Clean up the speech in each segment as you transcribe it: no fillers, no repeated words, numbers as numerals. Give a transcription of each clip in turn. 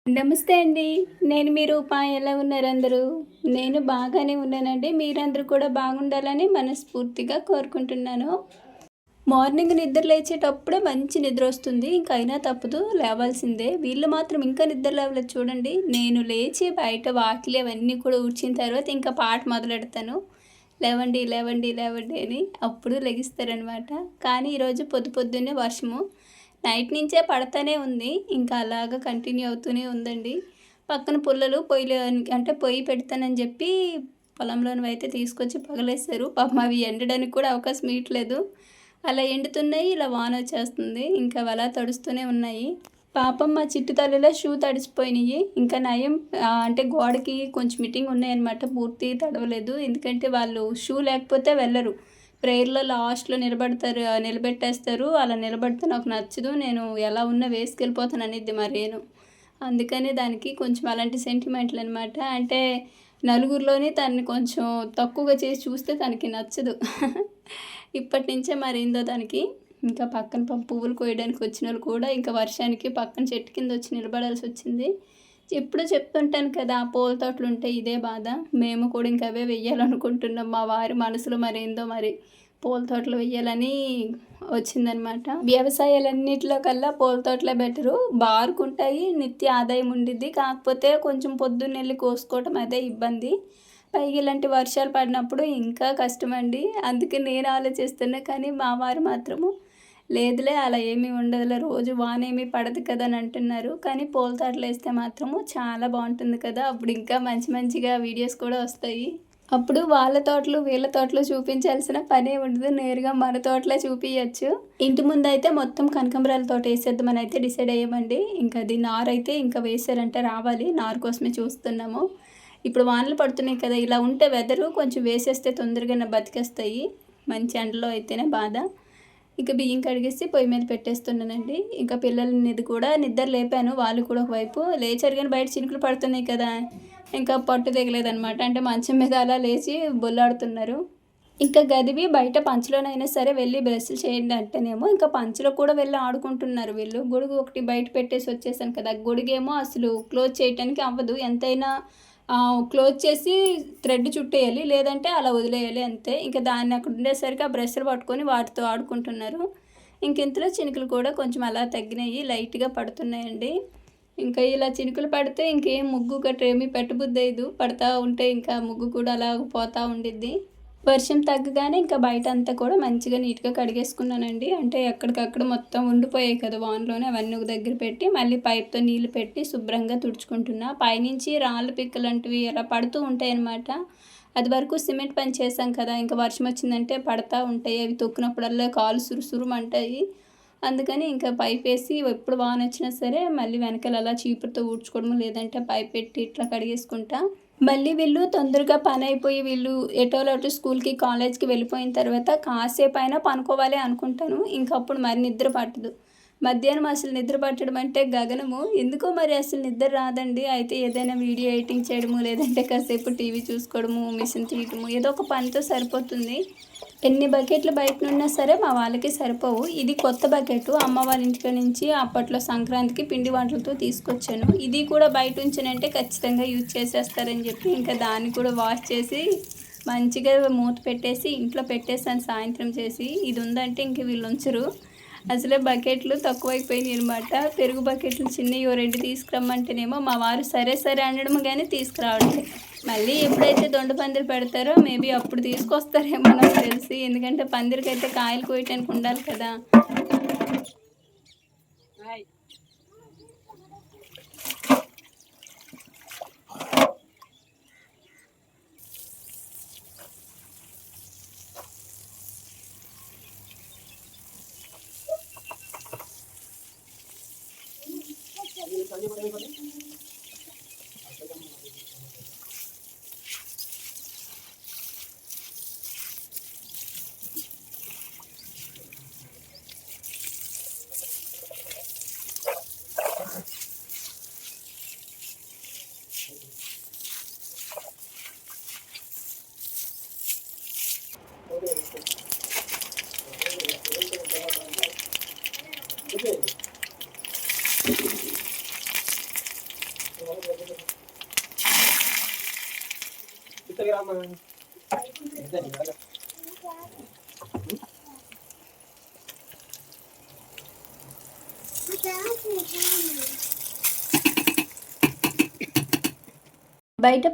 నమస్తే అండి. నేను మీ రూప. ఎలా ఉన్నారు అందరూ? నేను బాగానే ఉన్నానండి. మీరందరూ కూడా బాగుండాలని మనస్ఫూర్తిగా కోరుకుంటున్నాను. మార్నింగ్ నిద్ర లేచేటప్పుడే మంచి నిద్రొస్తుంది. ఇంక అయినా తప్పదు లేవాల్సిందే. వీళ్ళు మాత్రం ఇంకా నిద్ర లేవలేదు చూడండి. నేను లేచి బయట వాకిలి అవన్నీ కూడా ఊడ్చిన తర్వాత ఇంకా పాట మొదలెడతాను. లేవండి, లేవండి, లేవండి అని. అప్పుడు లెగిస్తారనమాట. కానీ ఈరోజు పొద్దున్నే వర్షము. నైట్ నుంచే పడతానే ఉంది. ఇంకా అలాగా కంటిన్యూ అవుతూనే ఉందండి. పక్కన పుల్లలు పొయ్యి పెడతానని చెప్పి పొలంలోనివైతే తీసుకొచ్చి పగలేశారు. పాపం అవి ఎండడానికి కూడా అవకాశం ఇవ్వట్లేదు. అలా ఎండుతున్నాయి, ఇలా వాన వచ్చేస్తుంది. ఇంకా అవి అలా తడుస్తూనే ఉన్నాయి. పాపం మా చిట్టు తల్లిలో షూ తడిసిపోయినాయి. ఇంకా నయం అంటే గోడకి కొంచెం మీటింగ్ ఉన్నాయన్నమాట. పూర్తి తడవలేదు. ఎందుకంటే వాళ్ళు షూ లేకపోతే వెళ్ళరు. ప్రేయర్లో లాస్ట్లో నిలబెట్టేస్తారు. అలా నిలబడితే నాకు నచ్చదు. నేను ఎలా ఉన్నా వేసుకెళ్ళిపోతాను అనిద్ది మరేను. అందుకని దానికి కొంచెం అలాంటి సెంటిమెంట్లు అనమాట. అంటే నలుగురిలోని తనని కొంచెం తక్కువగా చేసి చూస్తే తనకి నచ్చదు. ఇప్పటి నుంచే మరేందో దానికి. ఇంకా పక్కన పువ్వులు కోయడానికి వచ్చిన వాళ్ళు కూడా ఇంకా వర్షానికి పక్కన చెట్టు కింద వచ్చి నిలబడాల్సి వచ్చింది. ఎప్పుడూ చెప్తుంటాను కదా, పూల తోటలు ఉంటే ఇదే బాధ. మేము కూడా ఇంకా అవే వెయ్యాలనుకుంటున్నాం. మా వారి మనసులో మరేందో మరి పూల తోటలు వెయ్యాలని వచ్చిందనమాట. వ్యవసాయాలన్నిటిలో కల్లా పూల తోటలే బెటరు. బారుకుంటాయి, నిత్య ఆదాయం ఉండిద్ది. కాకపోతే కొంచెం పొద్దున్న వెళ్ళి కోసుకోవటం అదే ఇబ్బంది. పైగా ఇలాంటి వర్షాలు పడినప్పుడు ఇంకా కష్టమండి. అందుకే నేను ఆలోచిస్తున్నా. కానీ మా వారు మాత్రము లేదులే అలా ఏమీ ఉండదులే, రోజు వాన ఏమీ పడదు కదా అని అంటున్నారు. కానీ పూల తోటలు వేస్తే మాత్రము చాలా బాగుంటుంది కదా. అప్పుడు ఇంకా మంచిగా వీడియోస్ కూడా వస్తాయి. అప్పుడు వాళ్ళ తోటలు వీళ్ళ తోటలు చూపించాల్సిన పనే ఉండదు. నేరుగా మన తోటలే చూపించచ్చు. ఇంటి ముందు అయితే మొత్తం కనకాంబరాల తోట వేసేద్దామని అయితే డిసైడ్ అయ్యామండి. ఇంకా అది నారు అయితే ఇంకా వేసారంటే రావాలి. నారు కోసమే చూస్తున్నాము. ఇప్పుడు వానలు పడుతున్నాయి కదా, ఇలా ఉంటే వెదరు కొంచెం వేసేస్తే తొందరగా బతికేస్తాయి. మంచి ఎండలో అయితేనే బాధ. ఇంకా బియ్యం కడిగేసి పొయ్యి మీద పెట్టేస్తున్నానండి. ఇంకా పిల్లలనిది కూడా నిద్ర లేపాను. వాళ్ళు కూడా ఒకవైపు లేచారు. కానీ బయట చినుకులు పడుతున్నాయి కదా, ఇంకా పట్టు తెగలేదనమాట. అంటే మంచం మీద అలా లేచి బొల్లాడుతున్నారు. ఇంకా గదివి బయట పంచలోనైనా సరే వెళ్ళి బ్రష్లు చేయండి అంటేనేమో ఇంకా పంచలో కూడా వెళ్ళి ఆడుకుంటున్నారు వీళ్ళు. గొడుగు ఒకటి బయట పెట్టేసి వచ్చేసాను కదా, గొడుగేమో అసలు క్లోజ్ చేయటానికి అవ్వదు. ఎంతైనా క్లోజ్ చేసి థ్రెడ్ చుట్టేయాలి, లేదంటే అలా వదిలేయాలి అంతే. ఇంకా దాన్ని అక్కడ ఉండేసరికి ఆ బ్రష్లు పట్టుకొని వాటితో ఆడుకుంటున్నారు. ఇంక ఇంతలో చినుకులు కూడా కొంచెం అలా తగ్గినాయి, లైట్గా పడుతున్నాయండి. ఇంకా ఇలా చినుకులు పడితే ఇంకేం ముగ్గు గట్రా ఏమీ పెట్టబుద్ధి అయ్యదు. పడతా ఉంటే ఇంకా ముగ్గు కూడా అలా పోతూ ఉండిద్ది. వర్షం తగ్గగానే ఇంకా బయట అంతా కూడా మంచిగా నీట్గా కడిగేసుకున్నానండి. అంటే ఎక్కడికక్కడ మొత్తం ఉండిపోయాయి కదా వానలోనే, అవన్నీ ఒక దగ్గర పెట్టి మళ్ళీ పైప్తో నీళ్ళు పెట్టి శుభ్రంగా తుడుచుకుంటున్నా. పైనుంచి రాళ్ళు పిక్కలంటివి అలా పడుతూ ఉంటాయి అన్నమాట. అది వరకు సిమెంట్ పని చేసాం కదా, ఇంకా వర్షం వచ్చిందంటే పడతా ఉంటాయి. అవి తొక్కినప్పుడల్లా కాలు సురుసురుమంటాయి. అందుకని ఇంకా పైప్ వేసి ఎప్పుడు వాన వచ్చినా సరే మళ్ళీ వెనకాల అలా చీపురుతో ఊడ్చుకోవడము, లేదంటే పైప్ పెట్టి ఇట్లా కడిగేసుకుంటా. మళ్ళీ వీళ్ళు తొందరగా పని అయిపోయి వీళ్ళు ఎటోలటు స్కూల్కి కాలేజ్కి వెళ్ళిపోయిన తర్వాత కాసేపు అయినా పనుకోవాలి అనుకుంటాను. ఇంకప్పుడు మరి నిద్ర పట్టదు. మధ్యాహ్నం అసలు నిద్ర పట్టడం అంటే గగనము. ఎందుకో మరి అసలు నిద్ర రాదండి. అయితే ఏదైనా వీడియో ఎడిటింగ్ చేయడము, లేదంటే కాసేపు టీవీ చూసుకోవడము, మిషన్ తీయడము, ఏదో ఒక పనితో సరిపోతుంది. ఎన్ని బకెట్లు బయట ఉన్నా సరే మా వాళ్ళకి సరిపోవు. ఇది కొత్త బకెట్ అమ్మ వాళ్ళ ఇంటి నుంచి అప్పట్లో సంక్రాంతికి పిండి వంటలతో తీసుకొచ్చాను. ఇది కూడా బయట ఉంచానంటే ఖచ్చితంగా యూజ్ చేసేస్తారని చెప్పి ఇంకా దాన్ని కూడా వాష్ చేసి మంచిగా మూత పెట్టేసి ఇంట్లో పెట్టేసాను సాయంత్రం చేసి. ఇది ఉందంటే ఇంక వీళ్ళు ఉంచరు. అసలే బకెట్లు తక్కువైపోయినాయి అనమాట. పెరుగు బకెట్లు చిన్నవి 2 తీసుకురమ్మంటేనేమో మా వారు సరే సరే అనడం కానీ తీసుకురావట్లేదు. మళ్ళీ ఎప్పుడైతే దొండ పందిరి పెడతారో మేబీ అప్పుడు తీసుకొస్తారేమో నాకు తెలిసి. ఎందుకంటే పందిరికైతే కాయలు కోయటానికి ఉండాలి కదా. బయట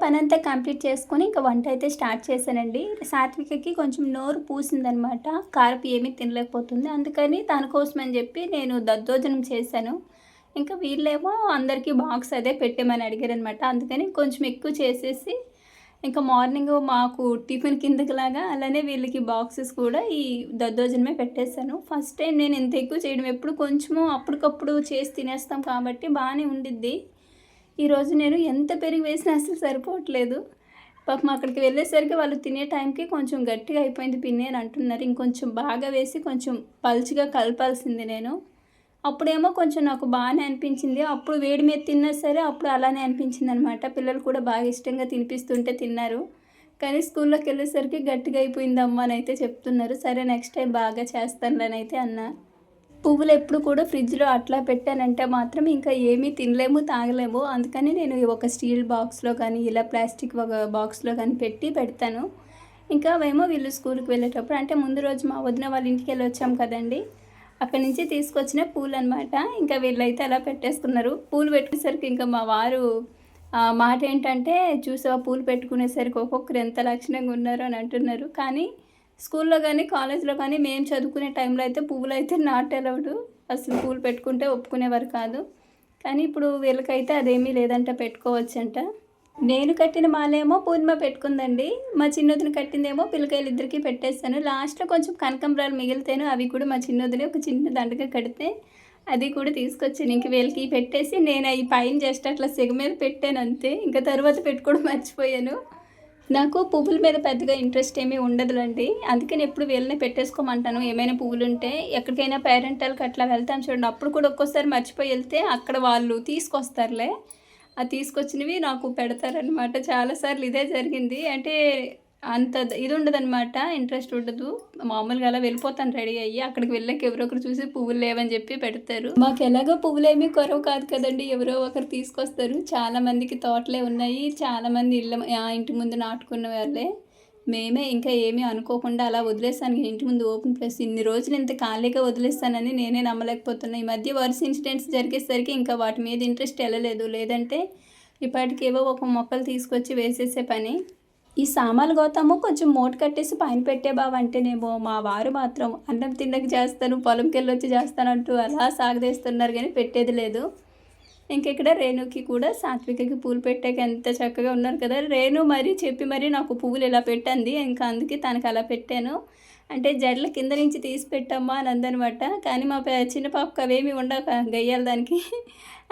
పనంతా కంప్లీట్ చేసుకొని ఇంకా వంట అయితే స్టార్ట్ చేశానండి. సాత్వికకి కొంచెం నోరు పూసిందనమాట. కారపు ఏమీ తినలేకపోతుంది. అందుకని తన కోసమని చెప్పి నేను దద్దోజనం చేశాను. ఇంకా వీళ్ళేమో అందరికీ బాక్స్ అదే పెట్టేమని అడిగారనమాట. అందుకని కొంచెం ఎక్కువ చేసేసి ఇంకా మార్నింగ్ మాకు టిఫిన్ కిందకిలాగా అలానే వీళ్ళకి బాక్సెస్ కూడా ఈ దద్దోజనమే పెట్టేశాను. ఫస్ట్ టైం నేను ఇంత ఎక్కువ చేయడం, ఎప్పుడు కొంచెము అప్పటికప్పుడు చేసి తినేస్తాం కాబట్టి బాగానే ఉండిద్ది. ఈరోజు నేను ఎంత పెరుగు వేసినా అసలు సరిపోవట్లేదు. పాపం అక్కడికి వెళ్ళేసరికి వాళ్ళు తినే టైంకి కొంచెం గట్టిగా అయిపోయింది పిన్ని అని అంటున్నారు. ఇంకొంచెం బాగా వేసి కొంచెం పలుచగా కలపాల్సింది నేను. అప్పుడేమో కొంచెం నాకు బాగానే అనిపించింది. అప్పుడు వేడి మీద తిన్నా సరే అప్పుడు అలానే అనిపించింది అనమాట. పిల్లలు కూడా బాగా ఇష్టంగా తినిపిస్తుంటే తిన్నారు. కానీ స్కూల్లోకి వెళ్ళేసరికి గట్టిగా అయిపోయిందమ్మా అని అయితే చెప్తున్నారు. సరే నెక్స్ట్ టైం బాగా చేస్తానులని అయితే అన్నా. పువ్వులు ఎప్పుడు కూడా ఫ్రిడ్జ్లో అట్లా పెట్టానంటే మాత్రం ఇంకా ఏమీ తినలేము తాగలేము. అందుకని నేను ఒక స్టీల్ బాక్స్లో కానీ ఇలా ప్లాస్టిక్ ఒక బాక్స్లో కానీ పెడతాను. ఇంకా అవేమో వీళ్ళు స్కూల్కి వెళ్ళేటప్పుడు, అంటే ముందు రోజు మా వదిన వాళ్ళ ఇంటికి వెళ్ళి వచ్చాం కదండి, అక్కడి నుంచి తీసుకొచ్చిన పూలు అనమాట. ఇంకా వీళ్ళైతే అలా పెట్టేసుకున్నారు. పూలు పెట్టేసరికి ఇంకా మా వారు మాట ఏంటంటే, చూసావా పూలు పెట్టుకునేసరికి ఒక్కొక్కరు ఎంత లక్షణంగా ఉన్నారు అని అంటున్నారు. కానీ స్కూల్లో కానీ కాలేజ్లో కానీ మేము చదువుకునే టైంలో అయితే పువ్వులు అయితే నాట్ అలౌడ్. అసలు పూలు పెట్టుకుంటే ఒప్పుకునేవారు కాదు. కానీ ఇప్పుడు వీళ్ళకైతే అదేమీ లేదంట, పెట్టుకోవచ్చంట. నేను కట్టిన మాలేమో పూర్ణిమ పెట్టుకుందండి. మా చిన్నొదిన కట్టిందేమో పిల్లకాయలు ఇద్దరికి పెట్టేస్తాను. లాస్ట్లో కొంచెం కనకంబరాలు మిగిలితేను అవి కూడా మా చిన్నొదిన ఒక చిన్న దండగా కడితే అది కూడా తీసుకొచ్చాను. ఇంక వీళ్ళకి పెట్టేసి నేను అవి పైన జస్ట్ అట్లా సిగ మీద పెట్టాను అంతే. ఇంకా తర్వాత పెట్టుకోవడం మర్చిపోయాను. నాకు పువ్వుల మీద పెద్దగా ఇంట్రెస్ట్ ఏమీ ఉండదులండి. అందుకని ఎప్పుడు వీళ్ళని పెట్టేసుకోమంటాను. ఏమైనా పువ్వులు ఉంటే ఎక్కడికైనా పేరెంటల్కి అట్లా వెళ్తాను చూడండి, అప్పుడు కూడా ఒక్కోసారి మర్చిపోయి వెళ్తే అక్కడ వాళ్ళు తీసుకొస్తారులే. ఆ తీసుకొచ్చినవి నాకు పెడతారనమాట. చాలాసార్లు ఇదే జరిగింది. అంటే అంత ఇది ఉండదనమాట, ఇంట్రెస్ట్ ఉండదు. మామూలుగా అలా వెళ్ళిపోతాను రెడీ అయ్యి. అక్కడికి వెళ్ళాక ఎవరో ఒకరు చూసి పువ్వులు లేవని చెప్పి పెడతారు. మాకు ఎలాగో పువ్వులేమీ కొరవ కాదు కదండి, ఎవరో ఒకరు తీసుకొస్తారు. చాలామందికి తోటలే ఉన్నాయి, చాలామంది ఇంటి ముందు నాటుకున్న వాళ్ళే. మేమే ఇంకా ఏమీ అనుకోకుండా అలా వదిలేస్తాను. ఇంటి ముందు ఓపెన్ ప్లేస్ ఇన్ని రోజులు ఇంత ఖాళీగా వదిలేస్తానని నేనే నమ్మలేకపోతున్నా. ఈ మధ్య వరుస ఇన్సిడెంట్స్ జరిగేసరికి ఇంకా వాటి మీద ఇంట్రెస్ట్ వెళ్ళలేదు. లేదంటే ఇప్పటికి ఏవో ఒక మొక్కలు తీసుకొచ్చి వేసేసే పని. ఈ సామాన్లు గౌతము కొంచెం మూట కట్టేసి పైన పెట్టే బావ అంటేనేమో, మా వారు మాత్రం అన్నం తిన్నకి చేస్తాను, పొలంకి వెళ్ళి వచ్చి చేస్తానంటూ అలా సాగదీస్తున్నారు కానీ పెట్టేది లేదు. ఇంకెక్కడ రేణుకి కూడా సాత్వికకి పూలు పెట్టాక ఎంత చక్కగా ఉన్నారు కదా. రేణు మరీ చెప్పి మరీ నాకు పువ్వులు ఇలా పెట్టండి, ఇంకా అందుకే తనకు అలా పెట్టాను. అంటే జడల కింద నుంచి తీసి పెట్టమ్మా అని అందనమాట. కానీ మా చిన్న పాపకు అవేమి ఉండవు గయ్యాలి దానికి.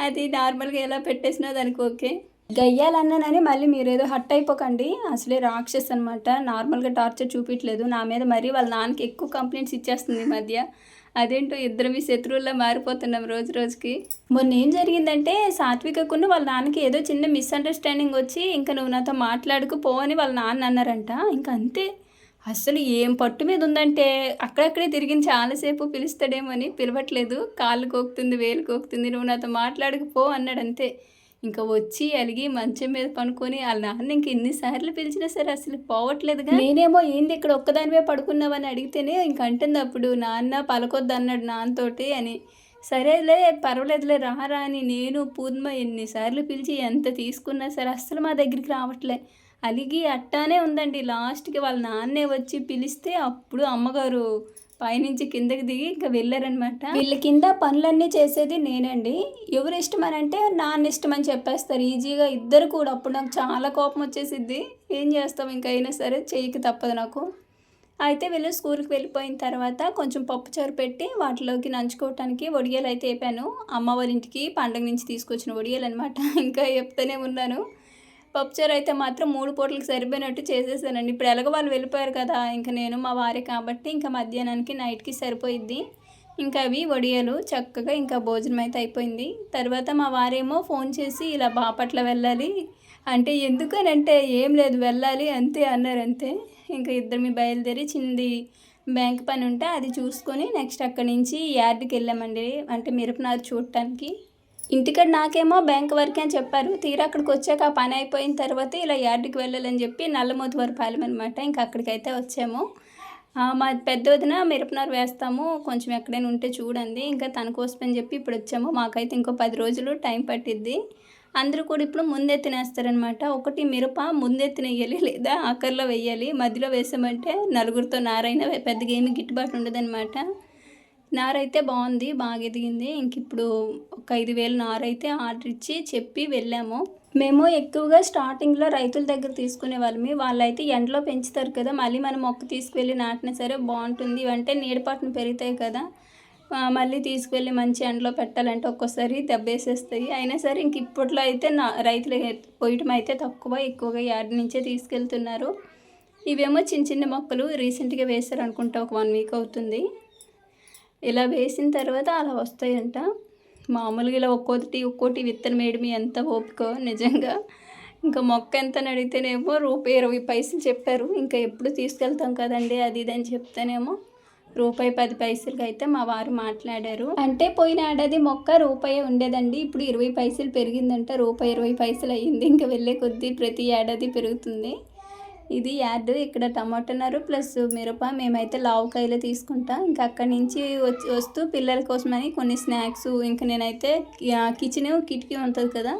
అది నార్మల్గా ఎలా పెట్టేసినా దానికి ఓకే. గయ్యాలన్నానని మళ్ళీ మీరేదో హట్ అయిపోకండి. అసలే రాక్షస్ అనమాట. నార్మల్గా టార్చర్ చూపించలేదు నా మీద. మరీ వాళ్ళ నాన్నకి ఎక్కువ కంప్లైంట్స్ ఇచ్చేస్తుంది ఈ మధ్య. అదేంటో ఇద్దరం మీ శత్రువుల్లో మారిపోతున్నాం రోజు రోజుకి. మొన్న ఏం జరిగిందంటే, సాత్వికకున్న వాళ్ళ నాన్నకి ఏదో చిన్న మిస్అండర్స్టాండింగ్ వచ్చి ఇంకా నువ్వు నాతో మాట్లాడుకు పో అని వాళ్ళ నాన్న అన్నారంట. ఇంకా అంతే, అసలు ఏం పట్టు మీద ఉందంటే అక్కడక్కడే తిరిగింది. చాలాసేపు పిలుస్తాడేమో అని పిలవట్లేదు. కాళ్ళు కోకుతుంది, వేలు కోకుతుంది, నువ్వు నాతో మాట్లాడకపో అన్నాడు అంతే. ఇంకా వచ్చి అలిగి మంచం మీద పనుకొని వాళ్ళ నాన్న ఇంక ఎన్నిసార్లు పిలిచినా సరే అసలు పోవట్లేదుగా. నేనేమో ఏంది ఇక్కడ ఒక్కదానివే పడుకున్నావని అడిగితేనే ఇంక అంటుంది అప్పుడు, నాన్న పలకొద్దు అన్నాడు నాన్నతోటి అని. సరేలే పర్వాలేదులే రారా అని నేను పూర్ణిమ ఎన్నిసార్లు పిలిచి ఎంత తీసుకున్నా సరే అస్సలు మా దగ్గరికి రావట్లే. అలిగి అట్టానే ఉందండి. లాస్ట్కి వాళ్ళ నాన్నే వచ్చి పిలిస్తే అప్పుడు అమ్మగారు పైనుంచి కిందకి దిగి ఇంకా వెళ్ళారనమాట. వీళ్ళ కింద పనులన్నీ చేసేది నేనండి. ఎవరు ఇష్టం అని అంటే నాన్న ఇష్టం అని చెప్పేస్తారు ఈజీగా ఇద్దరు కూడా. అప్పుడు నాకు చాలా కోపం వచ్చేసిద్ది. ఏం చేస్తాం, ఇంకా అయినా సరే చెయ్యికి తప్పదు నాకు. అయితే వీళ్ళు స్కూల్కి వెళ్ళిపోయిన తర్వాత కొంచెం పప్పుచారు పెట్టి వాటిలోకి నంచుకోవటానికి వడియాలు అయితే వేపాను. అమ్మ వాళ్ళ ఇంటికి పండగ నుంచి తీసుకొచ్చిన వడియాలు అనమాట. ఇంకా చెప్తూనే ఉన్నాను. పప్పుచారు అయితే మాత్రం 3 పూటలకు సరిపోయినట్టు చేసేసానండి. ఇప్పుడు ఎలాగో వాళ్ళు వెళ్ళిపోయారు కదా, ఇంకా నేను మా వారే కాబట్టి ఇంకా మధ్యాహ్నానికి నైట్కి సరిపోయిద్ది. ఇంకా అవి వడియాలు చక్కగా ఇంకా భోజనం అయితే అయిపోయింది. తర్వాత మా వారేమో ఫోన్ చేసి ఇలా బాపట్ల వెళ్ళాలి అంటే, ఎందుకనంటే ఏం లేదు వెళ్ళాలి అంతే అన్నారు అంతే. ఇంకా ఇద్దరిని బయలుదేరి చిన్నది బ్యాంక్ పని ఉంటే అది చూసుకొని నెక్స్ట్ అక్కడి నుంచి యార్డ్కి వెళ్ళామండి, అంటే మిరపనారు చూడటానికి. ఇంటికాడ నాకేమో బ్యాంక్ వరకే అని చెప్పారు. తీరా అక్కడికి వచ్చాక ఆ పని అయిపోయిన తర్వాత ఇలా యార్డ్కి వెళ్ళాలని చెప్పి నల్లమోతువరపాలెం అనమాట. ఇంకా అక్కడికైతే వచ్చాము. మా పెద్ద వదిన మిరపనారు వేస్తాము, కొంచెం ఎక్కడైనా ఉంటే చూడండి, ఇంకా తన కోసమని చెప్పి ఇప్పుడు వచ్చాము. మాకైతే ఇంకో 10 రోజులు టైం పట్టిద్ది. అందరూ కూడా ఇప్పుడు ముందెత్తినేస్తారనమాట. ఒకటి మిరప ముందెత్తిన వేయాలి లేదా ఆఖరిలో వేయాలి. మధ్యలో వేసామంటే నలుగురితో నారైనా పెద్దగా ఏమి గిట్టుబాటు ఉండదనమాట. నారైతే బాగుంది, బాగా ఎదిగింది. ఇంక ఇప్పుడు ఒక 5,000 నారైతే ఆర్డర్ ఇచ్చి చెప్పి వెళ్ళాము. మేము ఎక్కువగా స్టార్టింగ్లో రైతుల దగ్గర తీసుకునే వాళ్ళమి. వాళ్ళైతే ఎండలో పెంచుతారు కదా, మళ్ళీ మనం మొక్క తీసుకువెళ్ళి నాటినా సరే బాగుంటుంది. అంటే నీడపాటును పెరుగుతాయి కదా, మళ్ళీ తీసుకువెళ్ళి మంచి ఎండలో పెట్టాలంటే ఒక్కోసారి దెబ్బేసేస్తాయి. అయినా సరే ఇంక ఇప్పట్లో అయితే రైతులు పోయటం అయితే తక్కువ, ఎక్కువగా యార్డ్ నుంచే తీసుకెళ్తున్నారు. ఇవేమో చిన్న చిన్న మొక్కలు రీసెంట్గా వేశారు అనుకుంటా, ఒక 1 వీక్ అవుతుంది. ఇలా వేసిన తర్వాత అలా వస్తాయంట. మామూలుగా ఇలా ఒక్కోటి విత్తనం వేయడం ఎంత ఓపికో నిజంగా. ఇంకా మొక్క ఎంత అని అడిగితేనేమో ₹1.20 చెప్పారు. ఇంకా ఎప్పుడు తీసుకెళ్తాం కదండి అది ఇది అని చెప్తేనేమో ₹1.10 అయితే మా వారు మాట్లాడారు. అంటే పోయిన ఏడాది మొక్క రూపాయి ఉండేదండి, ఇప్పుడు 20 పైసలు పెరిగిందంట, ₹1.20 అయ్యింది. ఇంకా వెళ్ళే కొద్దీ ప్రతి ఏడాది పెరుగుతుంది. ఇది యార్డ్. ఇక్కడ టమాటా నారు ప్లస్ మిరప. మేమైతే లావుకాయలే తీసుకుంటా. ఇంకా అక్కడి నుంచి వస్తూ పిల్లల కోసమని కొన్ని స్నాక్స్, ఇంకా నేనైతే కిచెన్ కిటికీ ఉంటుంది కదా,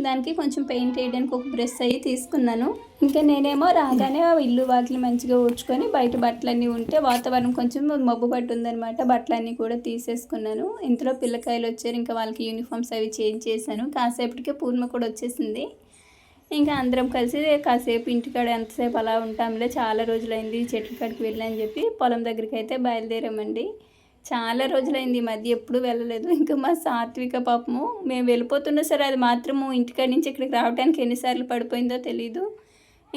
దానికి కొంచెం పెయింట్ వేయడానికి ఒక బ్రష్ అయ్యి తీసుకున్నాను. ఇంకా నేనేమో రాగానే ఇల్లు వాకిలి మంచిగా ఊడ్చుకొని బయట బట్టలన్నీ ఉంటే వాతావరణం కొంచెం మబ్బు పట్టి ఉందనమాట, బట్టలన్నీ కూడా తీసేసుకున్నాను. ఇంట్లో పిల్లకాయలు వచ్చారు, ఇంకా వాళ్ళకి యూనిఫామ్స్ అవి చేంజ్ చేశాను. కాసేపటికే పూర్ణ కూడా వచ్చేసింది. ఇంకా అందరం కలిసి కాసేపు ఇంటికాడ ఎంతసేపు అలా ఉంటాంలే, చాలా రోజులైంది చెట్ల కాడికి వెళ్ళని చెప్పి పొలం దగ్గరికి అయితే బయలుదేరామండి. చాలా రోజులైంది, ఈ మధ్య ఎప్పుడు వెళ్ళలేదు. ఇంకా మా సాత్విక పాపము మేము వెళ్ళిపోతున్నా సరే అది మాత్రము ఇంటికాడి నుంచి ఇక్కడికి రావడానికి ఎన్నిసార్లు పడిపోయిందో తెలీదు.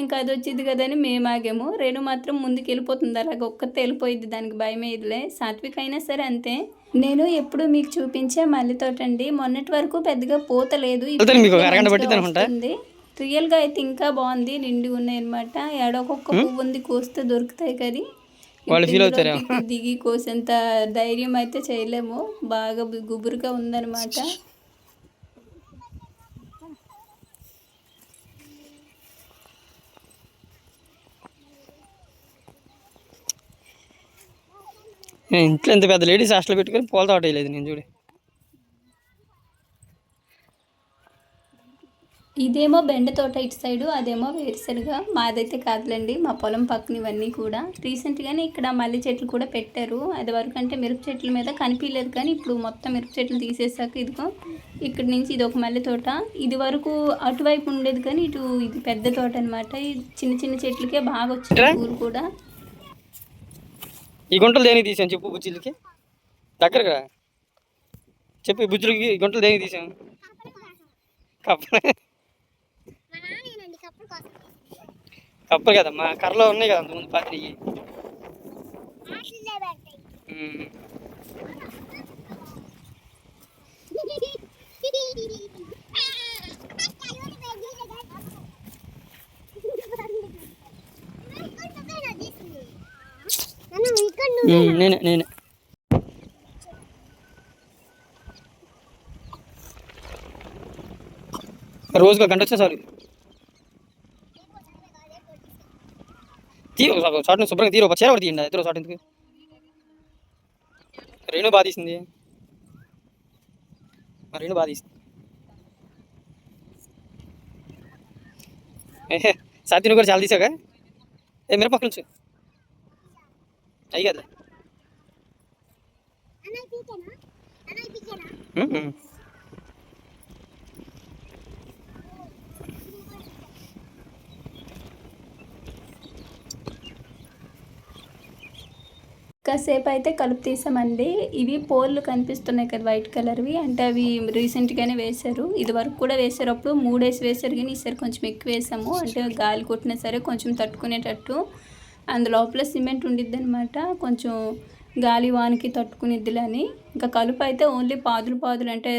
ఇంకా అది వచ్చింది కదని మేము ఆగాము. రేణు మాత్రం ముందుకు వెళ్ళిపోతుంది, అలాగే ఒక్కతే వెళ్ళిపోయింది, దానికి భయమేదిలే. సాత్విక అయినా సరే అంతే. నేను ఎప్పుడు మీకు చూపించే మల్లె తోట అండి, మొన్నటి వరకు పెద్దగా పూత లేదు, వస్తుంది. రియల్గా అయితే ఇంకా బాగుంది, నిండి ఉన్నాయి అనమాట. ఏడొక్కొక్క పువ్వు ఉంది, కోస్తే దొరుకుతాయి కానీ దిగి కోసేంత ధైర్యం అయితే చేయలేము, బాగా గుబురుగా ఉందన్నమాట. ఇంట్లో ఎంత పెద్ద లేడీస్ హాస్టల్ పెట్టుకొని పూల తోట వేయలేదు నేను చూడు. ఇదేమో బెండ తోట ఇటు సైడు, అదేమో వేరుశనగ. మాదైతే కాదులేండి, మా పొలం పక్కన ఇవన్నీ కూడా. రీసెంట్గానే ఇక్కడ మల్లె చెట్లు కూడా పెట్టారు. అది వరకు అంటే మిరప చెట్ల మీద కనిపించలేదు, కానీ ఇప్పుడు మొత్తం మిరప చెట్లు తీసేసాక ఇదిగో ఇక్కడ నుంచి ఇది ఒక మల్లె తోట. ఇది వరకు అటువైపు ఉండేది కానీ ఇటు ఇది పెద్ద తోట అనమాట. చిన్న చిన్న చెట్లకే బాగా వచ్చింది పూలు కూడా. ఈ గుంటలు దేనికి తీసాను చెప్పు, బుజ్జిలకి దగ్గరగా చెప్పు, బుజ్జులకి ఈ గుంటలు దేనికి తీసాను? కప్పలు కదమ్మా, కర్రలో ఉన్నాయి కదా అంతకుముందు పాత్రకి. నేనే రోజుగా గంట వచ్చే చాలు. చాటును శుభ్రంగా తీరు, ఒక చీర ఒకటి తీయండి ఇద్దరు చాటు ఎందుకు. రేణు బాగా తీసింది, రేణు బాగా తీసింది. సాత్విని కూడా చాలా తీసాక మిరపక్కల నుంచి అయ్యి కదా. కాసేపు అయితే కలుపు తీసామండి. ఇవి పోల్లు కనిపిస్తున్నాయి కదా వైట్ కలర్వి, అంటే అవి రీసెంట్గానే వేశారు. ఇది వరకు కూడా వేసారు, అప్పుడు 3 వేసారు కానీ ఈసారి కొంచెం ఎక్కువ వేసాము, అంటే గాలి కొట్టినా సరే కొంచెం తట్టుకునేటట్టు. అందులోపల సిమెంట్ ఉండిద్ది అనమాట, కొంచెం గాలి వానికి తట్టుకునిద్దిలని. ఇంకా కలుపు అయితే ఓన్లీ పాదులు అంటే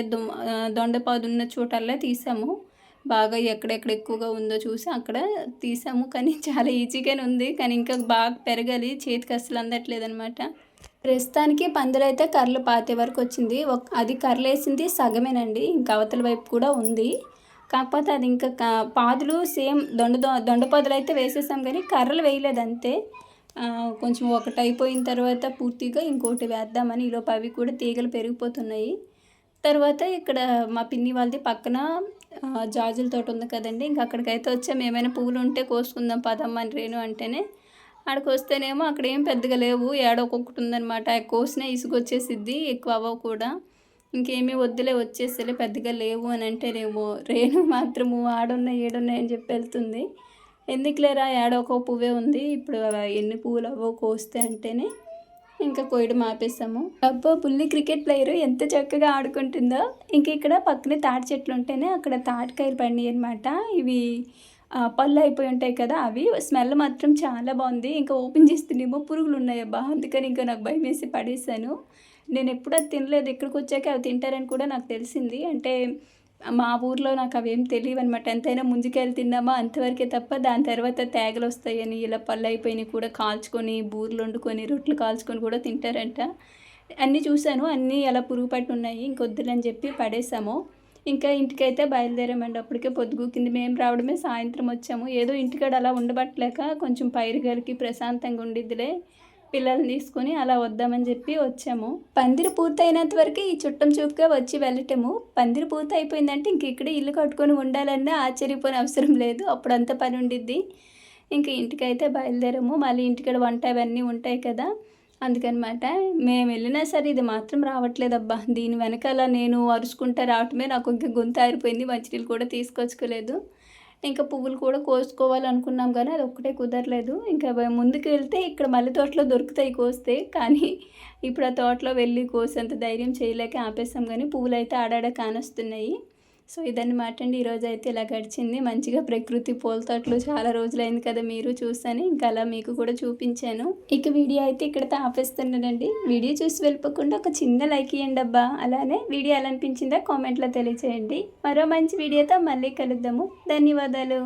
దొండపాదు ఉన్న చోటల్లా తీసాము. బాగా ఎక్కడెక్కడ ఎక్కువగా ఉందో చూసి అక్కడ తీసాము. కానీ చాలా ఈజీగానే ఉంది, కానీ ఇంకా బాగా పెరగాలి, చేతికి అస్సలు అందట్లేదు అనమాట. ప్రస్తుతానికి పందిరైతే కర్రలు పాతే వరకు వచ్చింది. అది కర్రలు వేసింది సగమేనండి, ఇంకా అవతల వైపు కూడా ఉంది. కాకపోతే అది ఇంకా పాదులు సేమ్ దొండ పాదులు అయితే వేసేసాం కానీ కర్రలు వేయలేదు అంతే. కొంచెం ఒకటి అయిపోయిన తర్వాత పూర్తిగా ఇంకోటి వేద్దామని ఈలోపు అవి కూడా తీగలు పెరిగిపోతున్నాయి. తర్వాత ఇక్కడ మా పిన్ని వాళ్ళది పక్కన జాజుల తోట ఉంది కదండి, ఇంకా అక్కడికైతే వచ్చాము. ఏమైనా పువ్వులు ఉంటే కోసుకుందాం పదమ్మ అని రేణు అంటేనే. ఆడికి వస్తేనేమో అక్కడ ఏం పెద్దగా లేవు, ఏడో ఒక్కొక్కటి ఉందనమాట. కోసినా ఇసుకొచ్చేసిద్ది, ఎక్కువ అవ్వవు కూడా. ఇంకేమీ వద్దులే వచ్చేసేలే పెద్దగా లేవు అని అంటేనేమో రేణు మాత్రము ఆడున్నాయి ఏడున్నాయి అని చెప్పి వెళ్తుంది. ఎందుకులేరా ఏడో ఒక పువ్వే ఉంది, ఇప్పుడు ఎన్ని పువ్వులు అవ్వో కోస్తే అంటేనే ఇంకా కోయడం ఆపేసాము. అబ్బో బుల్లి క్రికెట్ ప్లేయరు ఎంత చక్కగా ఆడుకుంటుందో. ఇంక ఇక్కడ పక్కనే తాటి చెట్లు ఉంటేనే అక్కడ తాటికాయలు పండినాయి అనమాట. ఇవి పళ్ళు అయిపోయి ఉంటాయి కదా, అవి స్మెల్ మాత్రం చాలా బాగుంది. ఇంకా ఓపెన్ చేస్తేనేమో పురుగులు ఉన్నాయబ్బా, అందుకని ఇంకా నాకు భయం వేసి పడేసాను. నేను ఎప్పుడు అది తినలేదు, ఇక్కడికి వచ్చాక అవి తింటారని కూడా నాకు తెలిసింది. అంటే మా ఊర్లో నాకు అవేం తెలియవు అనమాట. ఎంతైనా ముంజికాయలు తిన్నామా అంతవరకే తప్ప దాని తర్వాత తేగలు వస్తాయని ఇలా పళ్ళు అయిపోయినాయి కూడా కాల్చుకొని బూరెలు వండుకొని రొట్టెలు కాల్చుకొని కూడా తింటారంట. అన్నీ చూశాను, అన్నీ అలా పురుగు పట్టి ఉన్నాయి, ఇంకొద్దులని చెప్పి పడేసాము. ఇంకా ఇంటికైతే బయలుదేరామండి. అప్పటికే పొద్దుగూకింది. మేము రావడమే సాయంత్రం వచ్చాము. ఏదో ఇంటికాడ అలా ఉండబట్టలేక కొంచెం పైరుగాలికి ప్రశాంతంగా ఉండిద్దిలే పిల్లల్ని తీసుకొని అలా వద్దామని చెప్పి వచ్చాము. పందిరి పూర్తయినంత వరకు ఈ చుట్టం చూపుగా వచ్చి వెళ్ళటము. పందిరి పూర్తి అయిపోయిందంటే ఇంక ఇక్కడ ఇల్లు కట్టుకొని ఉండాలన్నా ఆశ్చర్యపోని అవసరం లేదు, అప్పుడంతా పని ఉండిద్ది. ఇంక ఇంటికైతే బయలుదేరాము. మళ్ళీ ఇంటికాడ వంట అవన్నీ ఉంటాయి కదా, అందుకనమాట. మేము వెళ్ళినా సరే ఇది మాత్రం రావట్లేదబ్బా. దీని వెనకాల నేను అరుచుకుంటా రావటమే నాకు ఇంకా గొంతు ఆరిపోయింది. మంచినీళ్ళు కూడా తీసుకొచ్చుకోలేదు. ఇంకా పువ్వులు కూడా కోసుకోవాలనుకున్నాం కానీ అది ఒక్కటే కుదరలేదు. ఇంకా ముందుకు వెళ్తే ఇక్కడ మల్లె తోటలో దొరుకుతాయి కోస్తే, కానీ ఇప్పుడు ఆ తోటలో వెళ్ళి కోసేంత ధైర్యం చేయలేక ఆపేసాం. కానీ పువ్వులు అయితే ఆడాడ కానొస్తున్నాయి. సో ఇదన్నమాట అండి, ఈరోజు అయితే ఇలా గడిచింది. మంచిగా ప్రకృతి పూల తోటలు చాలా రోజులైంది కదా మీరు చూసాను, ఇంకా అలా మీకు కూడా చూపించాను. ఇక వీడియో అయితే ఇక్కడతో ఆపేస్తున్నానండి. వీడియో చూసి వెళ్ళిపోకుండా ఒక చిన్న లైక్ ఇవ్వండి అబ్బా. అలానే వీడియో ఎలా అనిపించిందో కామెంట్లో తెలియచేయండి. మరో మంచి వీడియోతో మళ్ళీ కలుద్దాము. ధన్యవాదాలు.